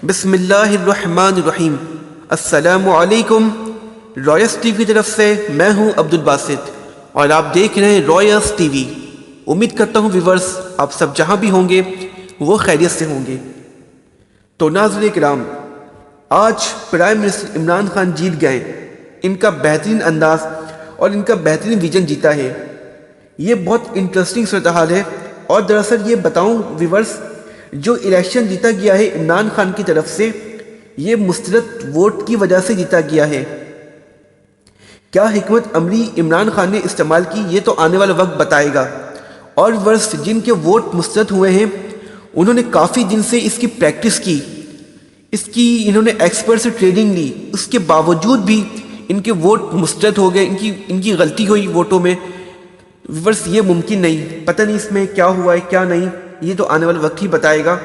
بسم اللہ الرحمن الرحیم۔ السلام علیکم۔ رائس ٹی وی کی طرف سے میں ہوں عبدالباسط اور آپ دیکھ رہے ہیں رائس ٹی وی۔ امید کرتا ہوں ویورز آپ سب جہاں بھی ہوں گے وہ خیریت سے ہوں گے۔ تو ناظرین کرام، آج پرائم منسٹر عمران خان جیت گئے۔ ان کا بہترین انداز اور ان کا بہترین ویژن جیتا ہے۔ یہ بہت انٹرسٹنگ صورتحال ہے اور دراصل یہ بتاؤں ویورز، جو الیکشن جیتا گیا ہے عمران خان کی طرف سے، یہ مسترد ووٹ کی وجہ سے جیتا گیا ہے۔ کیا حکمت عملی عمران خان نے استعمال کی، یہ تو آنے والا وقت بتائے گا۔ اور ویورز، جن کے ووٹ مسترد ہوئے ہیں انہوں نے کافی دن سے اس کی پریکٹس کی، انہوں نے ایکسپرٹ سے ٹریننگ لی، اس کے باوجود بھی ان کے ووٹ مسترد ہو گئے، ان کی غلطی ہوئی ووٹوں میں۔ ویورز، یہ ممکن نہیں، پتہ نہیں اس میں کیا ہوا ہے کیا نہیں، یہ تو آنے والا وقت ہی بتائے گا۔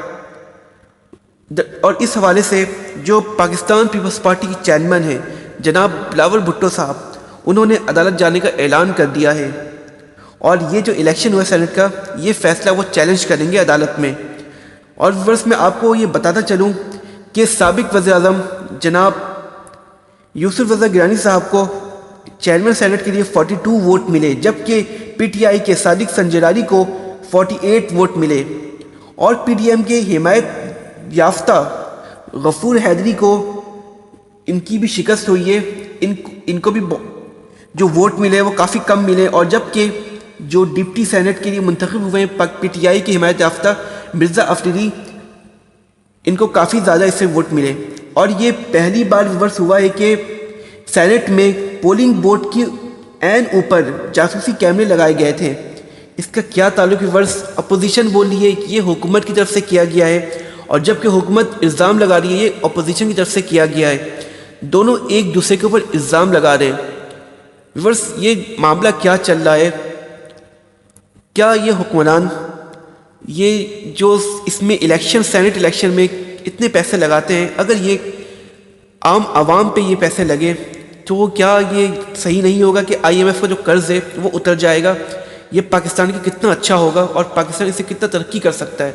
اور اس حوالے سے جو پاکستان پیپلز پارٹی کی چیئرمین ہیں جناب بلاول بھٹو صاحب، انہوں نے عدالت جانے کا اعلان کر دیا ہے، اور یہ جو الیکشن ہوا سینٹ کا، یہ فیصلہ وہ چیلنج کریں گے عدالت میں۔ اور ویورز، میں آپ کو یہ بتاتا چلوں کہ سابق وزیر اعظم جناب یوسف رضا گیلانی صاحب کو چیئرمین سینٹ کے لیے 42 ووٹ ملے، جبکہ پی ٹی آئی کے صادق سنجرانی کو 48 ووٹ ملے، اور پی ڈی ایم کے حمایت یافتہ غفور حیدری کو ان کی بھی شکست ہوئی ہے، ان کو بھی جو ووٹ ملے وہ کافی کم ملے، اور جبکہ جو ڈپٹی سینٹ کے لیے منتخب ہوئے ہیں پی ٹی آئی کی حمایت یافتہ مرزا افریدی، ان کو کافی زیادہ اس سے ووٹ ملے۔ اور یہ پہلی بار ریورس ہوا ہے کہ سینٹ میں پولنگ بوتھ کی عین اوپر جاسوسی کیمرے لگائے گئے تھے۔ اس کا کیا تعلق ریورس؟ اپوزیشن بول رہی ہے کہ یہ حکومت کی طرف سے کیا گیا ہے، اور جبکہ حکومت الزام لگا رہی ہے یہ اپوزیشن کی طرف سے کیا گیا ہے۔ دونوں ایک دوسرے کے اوپر الزام لگا رہے ہیں۔ ریورس، یہ معاملہ کیا چل رہا ہے؟ کیا یہ حکمران، یہ جو اس میں سینٹ الیکشن میں اتنے پیسے لگاتے ہیں، اگر یہ عام عوام پہ یہ پیسے لگے تو کیا یہ صحیح نہیں ہوگا کہ آئی ایم ایف کا جو قرض ہے وہ اتر جائے گا؟ یہ پاکستان کے کتنا اچھا ہوگا اور پاکستان اس سے کتنا ترقی کر سکتا ہے۔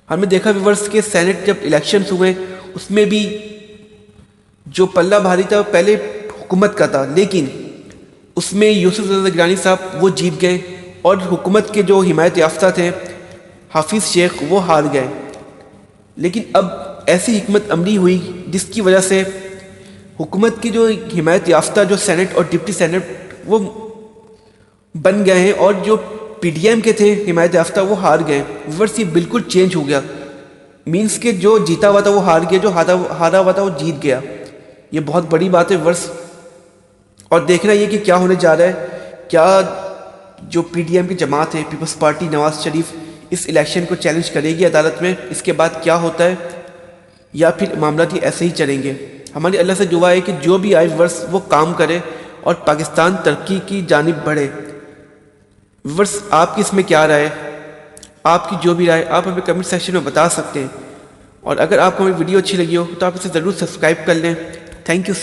ہم نے دیکھا ویورس کہ سینٹ جب الیکشنز ہوئے اس میں بھی جو پلہ بھاری تھا پہلے حکومت کا تھا، لیکن اس میں یوسف رضا گیلانی صاحب وہ جیت گئے، اور حکومت کے جو حمایت یافتہ تھے حافظ شیخ وہ ہار گئے۔ لیکن اب ایسی حکمت عملی ہوئی جس کی وجہ سے حکومت کی جو حمایت یافتہ جو سینٹ اور ڈپٹی سینٹ وہ بن گئے ہیں، اور جو پی ڈی ایم کے تھے حمایت یافتہ وہ ہار گئے۔ ویورس، یہ بالکل چینج ہو گیا، مینس کہ جو جیتا ہوا تھا وہ ہار گیا، جو ہارا ہوا تھا وہ جیت گیا۔ یہ بہت بڑی بات ہے ویورس، اور دیکھنا یہ کہ کیا ہونے جا رہا ہے۔ کیا جو پی ڈی ایم کی جماعت ہے پیپلز پارٹی نواز شریف اس الیکشن کو چیلنج کرے گی عدالت میں؟ اس کے بعد کیا ہوتا ہے، یا پھر معاملات ہی ایسے ہی چلیں گے؟ ہماری اللہ سے دعا ہے کہ جو بھی آئے ویورس وہ کام کرے اور پاکستان ترقی کی جانب بڑھے۔ ویورس، آپ کی اس میں کیا رائے؟ آپ کی جو بھی رائے آپ ہمیں کمنٹ سیکشن میں بتا سکتے ہیں، اور اگر آپ کو ہماری ویڈیو اچھی لگی ہو تو آپ اسے ضرور سبسکرائب کر لیں۔ Thank you.